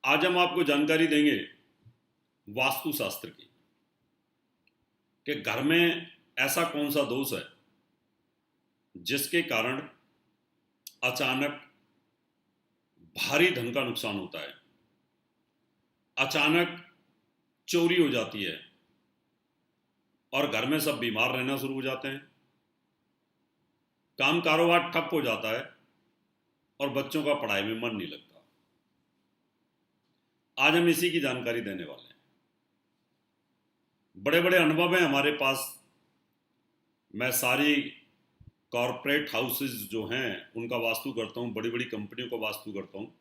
आज हम आपको जानकारी देंगे वास्तुशास्त्र की कि घर में ऐसा कौन सा दोष है जिसके कारण अचानक भारी धन का नुकसान होता है, अचानक चोरी हो जाती है और घर में सब बीमार रहना शुरू हो जाते हैं, काम कारोबार ठप हो जाता है और बच्चों का पढ़ाई में मन नहीं लगता। आज हम इसी की जानकारी देने वाले हैं। बड़े बड़े अनुभव हैं हमारे पास। मैं सारी कॉरपोरेट हाउसेस जो हैं उनका वास्तु करता हूँ, बड़ी बड़ी कंपनियों का वास्तु करता हूँ।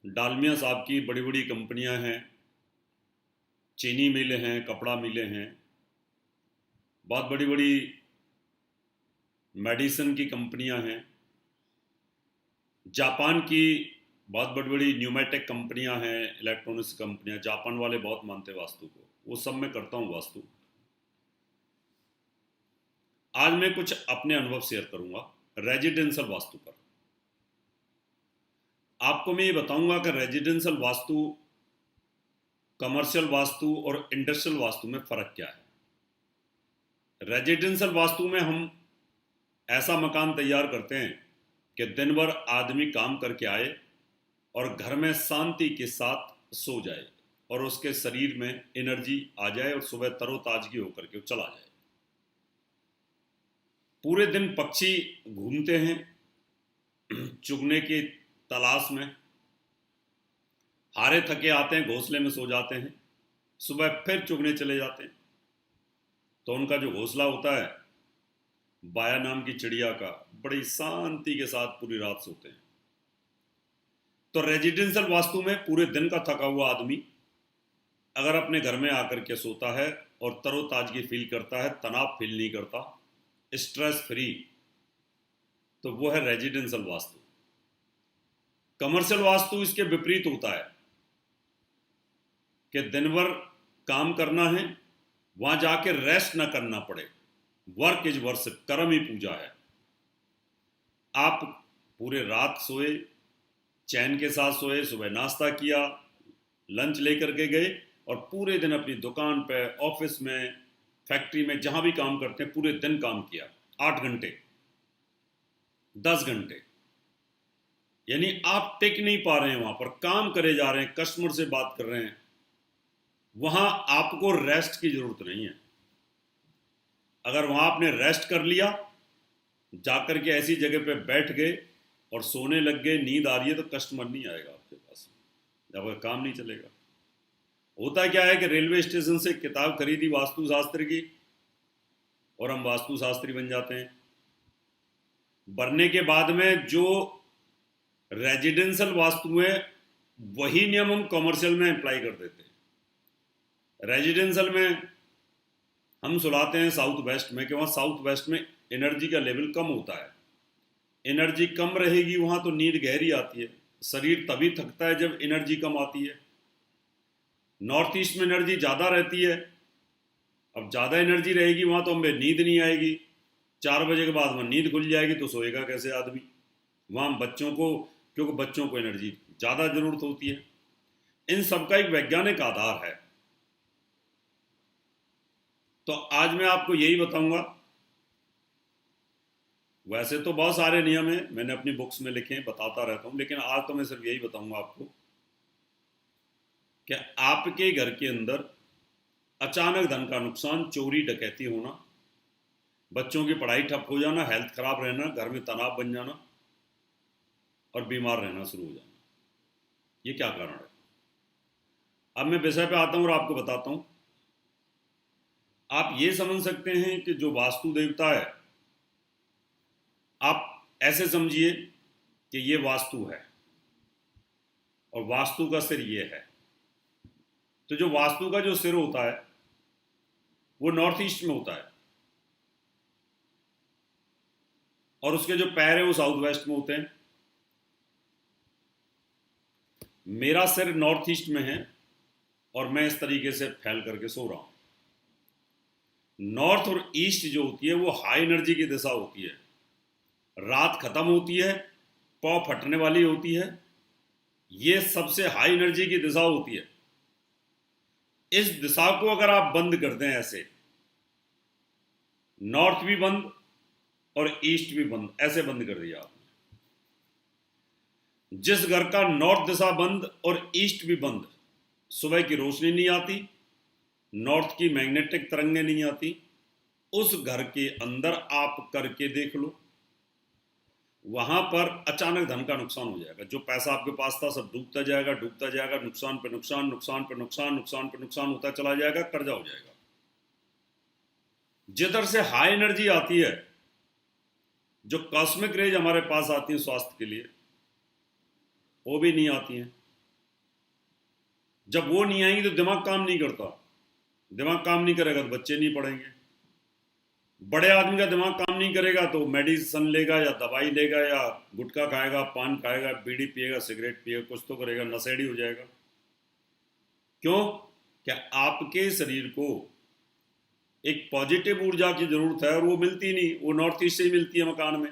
डालमिया साहब की बड़ी बड़ी कंपनियां हैं, चीनी मिलें हैं, कपड़ा मिलें हैं, बहुत बड़ी बड़ी मेडिसिन की कंपनियां हैं, जापान की बहुत बड़ी बड़ी न्यूमेटिक कंपनियां हैं, इलेक्ट्रॉनिक्स कंपनियां। जापान वाले बहुत मानते हैं वास्तु को, वो सब मैं करता हूँ वास्तु। आज मैं कुछ अपने अनुभव शेयर करूंगा रेजिडेंशियल वास्तु पर। आपको मैं ये बताऊंगा कि रेजिडेंशियल वास्तु, कमर्शियल वास्तु और इंडस्ट्रियल वास्तु में फ़र्क क्या है। रेजिडेंशियल वास्तु में हम ऐसा मकान तैयार करते हैं कि दिन भर आदमी काम करके आए और घर में शांति के साथ सो जाए और उसके शरीर में एनर्जी आ जाए और सुबह तरोताजगी होकर के चला जाए। पूरे दिन पक्षी घूमते हैं चुगने की तलाश में, हारे थके आते हैं, घोंसले में सो जाते हैं, सुबह फिर चुगने चले जाते हैं। तो उनका जो घोंसला होता है, बाया नाम की चिड़िया का, बड़ी शांति के साथ पूरी रात सोते हैं। तो रेजिडेंशियल वास्तु में पूरे दिन का थका हुआ आदमी अगर अपने घर में आकर के सोता है और तरोताजगी फील करता है, तनाव फील नहीं करता, स्ट्रेस फ्री, तो वो है रेजिडेंशियल वास्तु। कमर्शियल वास्तु इसके विपरीत होता है कि दिन भर काम करना है, वहां जाके रेस्ट ना करना पड़े। वर्क इज वर्शिप, कर्म ही पूजा है। आप पूरे रात सोए, चैन के साथ सोए, सुबह नाश्ता किया, लंच लेकर के गए और पूरे दिन अपनी दुकान पे, ऑफिस में, फैक्ट्री में, जहां भी काम करते हैं, पूरे दिन काम किया, 8 घंटे, 10 घंटे, यानी आप टिक नहीं पा रहे हैं, वहां पर काम करे जा रहे हैं, कस्टमर से बात कर रहे हैं। वहां आपको रेस्ट की जरूरत नहीं है। अगर वहां आपने रेस्ट कर लिया, जाकर के ऐसी जगह पे बैठ गए और सोने लग गए, नींद आ रही है, तो कस्टमर नहीं आएगा आपके पास, जब काम नहीं चलेगा। होता क्या है कि रेलवे स्टेशन से किताब खरीदी वास्तुशास्त्र की और हम वास्तुशास्त्री बन जाते हैं। बनने के बाद में जो रेजिडेंशियल वास्तु है वही नियम हम कमर्शियल में अप्लाई कर देते हैं। रेजिडेंशियल में हम सुलाते हैं साउथ वेस्ट में कि वहाँ साउथ वेस्ट में एनर्जी का लेवल कम होता है। एनर्जी कम रहेगी वहाँ तो नींद गहरी आती है। शरीर तभी थकता है जब एनर्जी कम आती है। नॉर्थ ईस्ट में एनर्जी ज़्यादा रहती है। अब ज़्यादा एनर्जी रहेगी वहाँ तो हमें नींद नहीं आएगी। 4 बजे के बाद वहाँ नींद खुल जाएगी तो सोएगा कैसे आदमी। वहाँ बच्चों को, क्योंकि बच्चों को एनर्जी ज़्यादा ज़रूरत होती है। इन सब का एक वैज्ञानिक आधार है। तो आज मैं आपको यही बताऊंगा। वैसे तो बहुत सारे नियम हैं, मैंने अपनी बुक्स में लिखे हैं, बताता रहता हूं, लेकिन आज तो मैं सिर्फ यही बताऊंगा आपको कि आपके घर के अंदर अचानक धन का नुकसान, चोरी डकैती होना, बच्चों की पढ़ाई ठप हो जाना, हेल्थ खराब रहना, घर में तनाव बन जाना और बीमार रहना शुरू हो जाना, ये क्या कारण है। अब मैं विषय पे आता हूं और आपको बताता हूं। आप ये समझ सकते हैं कि जो वास्तु देवता है, आप ऐसे समझिए कि ये वास्तु है और वास्तु का सिर ये है। तो जो वास्तु का जो सिर होता है वो नॉर्थ ईस्ट में होता है और उसके जो पैर हैं वो साउथ वेस्ट में होते हैं। मेरा सिर नॉर्थ ईस्ट में है और मैं इस तरीके से फैल करके सो रहा हूं। नॉर्थ और ईस्ट जो होती है वो हाई एनर्जी की दिशा होती है। रात खत्म होती है, पौ फटने वाली होती है, ये सबसे हाई एनर्जी की दिशा होती है। इस दिशा को अगर आप बंद कर दें, ऐसे नॉर्थ भी बंद और ईस्ट भी बंद, ऐसे बंद कर दिया आपने, जिस घर का नॉर्थ दिशा बंद और ईस्ट भी बंद, सुबह की रोशनी नहीं आती, नॉर्थ की मैग्नेटिक तरंगें नहीं आती, उस घर के अंदर आप करके देख लो, वहां पर अचानक धन का नुकसान हो जाएगा। जो पैसा आपके पास था सब डूबता जाएगा, डूबता जाएगा, नुकसान पे नुकसान, नुकसान पे नुकसान, नुकसान पे नुकसान होता चला जाएगा, कर्जा हो जाएगा। जिधर से हाई एनर्जी आती है, जो कॉस्मिक रेज हमारे पास आती है स्वास्थ्य के लिए, वो भी नहीं आती हैं। जब वो नहीं आएंगी तो दिमाग काम नहीं करता, दिमाग काम नहीं करेगा तो बच्चे नहीं पढ़ेंगे, बड़े आदमी का दिमाग काम नहीं करेगा तो मेडिसिन लेगा या दवाई लेगा या गुटखा खाएगा, पान खाएगा, बीड़ी पिएगा, सिगरेट पिएगा, कुछ तो करेगा, नशेड़ी हो जाएगा। क्यों? क्या आपके शरीर को एक पॉजिटिव ऊर्जा की जरूरत है और वो मिलती नहीं, वो नॉर्थ ईस्ट से ही मिलती है मकान में,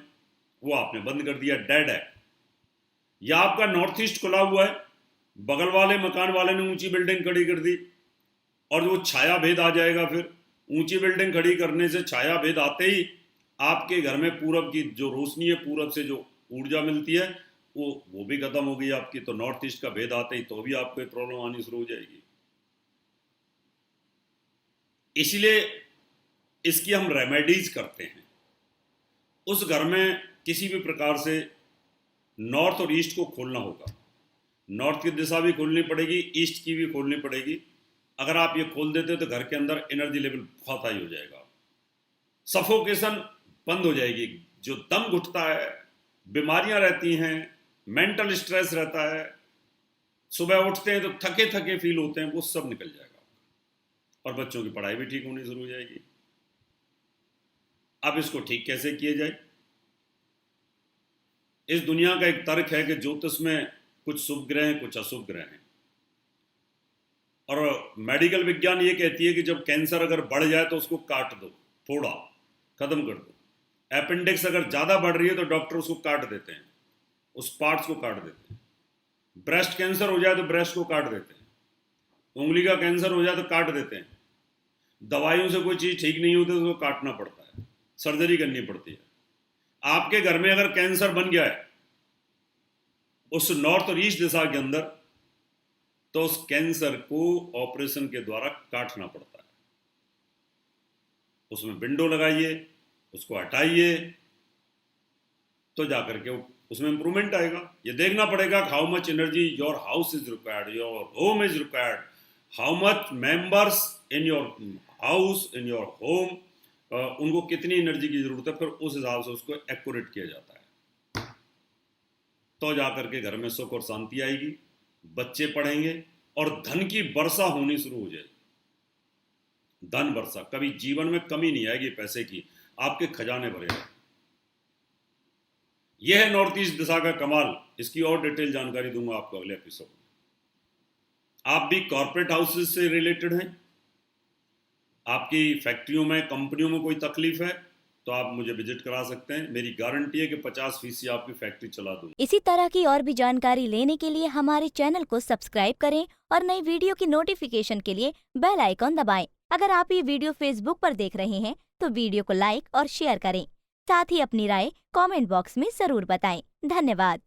वो आपने बंद कर दिया, डेड है। या आपका नॉर्थ ईस्ट खुला हुआ है, बगल वाले मकान वाले ने ऊंची बिल्डिंग खड़ी कर दी और वो छाया भेद आ जाएगा। फिर ऊंची बिल्डिंग खड़ी करने से छाया भेद आते ही आपके घर में पूरब की जो रोशनी है, पूरब से जो ऊर्जा मिलती है वो भी खत्म हो गई आपकी। तो नॉर्थ ईस्ट का भेद आते ही तो भी आपको प्रॉब्लम आनी शुरू हो जाएगी। इसलिए इसकी हम रेमेडीज करते हैं। उस घर में किसी भी प्रकार से नॉर्थ और ईस्ट को खोलना होगा। नॉर्थ की दिशा भी खोलनी पड़ेगी, ईस्ट की भी खोलनी पड़ेगी। अगर आप ये खोल देते तो घर के अंदर एनर्जी लेवल बहुत हाई हो जाएगा, सफोकेशन बंद हो जाएगी, जो दम घुटता है, बीमारियां रहती हैं, मेंटल स्ट्रेस रहता है, सुबह उठते हैं तो थके थके फील होते हैं, वो सब निकल जाएगा और बच्चों की पढ़ाई भी ठीक होनी शुरू हो जाएगी। अब इसको ठीक कैसे किया जाए? इस दुनिया का एक तर्क है कि ज्योतिष में कुछ शुभ ग्रह हैं, कुछ अशुभ ग्रह हैं, और मेडिकल विज्ञान ये कहती है कि जब कैंसर अगर बढ़ जाए तो उसको काट दो, थोड़ा खत्म कर दो। अपेंडिक्स अगर ज़्यादा बढ़ रही है तो डॉक्टर उसको काट देते हैं, उस पार्ट्स को काट देते हैं। ब्रेस्ट कैंसर हो जाए तो ब्रेस्ट को काट देते हैं, उंगली का कैंसर हो जाए तो काट देते हैं। दवाइयों से कोई चीज़ ठीक नहीं होती तो उसको काटना पड़ता है, सर्जरी करनी पड़ती है। आपके घर में अगर कैंसर बन गया है उस नॉर्थ और ईस्ट दिशा के अंदर, तो उस कैंसर को ऑपरेशन के द्वारा काटना पड़ता है। उसमें विंडो लगाइए, उसको हटाइए, तो जाकर के उसमें इंप्रूवमेंट आएगा। ये देखना पड़ेगा how much energy your house is required, your home is required, how much members in your house, in your home, उनको कितनी एनर्जी की जरूरत है, फिर उस हिसाब से उसको एक्यूरेट किया जाता है। तो जाकर के घर में सुख और शांति आएगी, बच्चे पढ़ेंगे और धन की वर्षा होनी शुरू हो जाएगी। धन वर्षा, कभी जीवन में कमी नहीं आएगी पैसे की, आपके खजाने भरे हैं। यह है नॉर्थ ईस्ट दिशा का कमाल। इसकी और डिटेल जानकारी दूंगा आपको अगले एपिसोड में। आप भी कॉर्पोरेट हाउसेस से रिलेटेड हैं, आपकी फैक्ट्रियों में, कंपनियों में कोई तकलीफ है तो आप मुझे विजिट करा सकते हैं। मेरी गारंटी है कि 50% आपकी फैक्ट्री चला दूंगा। इसी तरह की और भी जानकारी लेने के लिए हमारे चैनल को सब्सक्राइब करें और नई वीडियो की नोटिफिकेशन के लिए बेल आइकॉन दबाएं। अगर आप ये वीडियो फेसबुक पर देख रहे हैं तो वीडियो को लाइक और शेयर करें। साथ ही अपनी राय कमेंट बॉक्स में जरूर बताएं। धन्यवाद।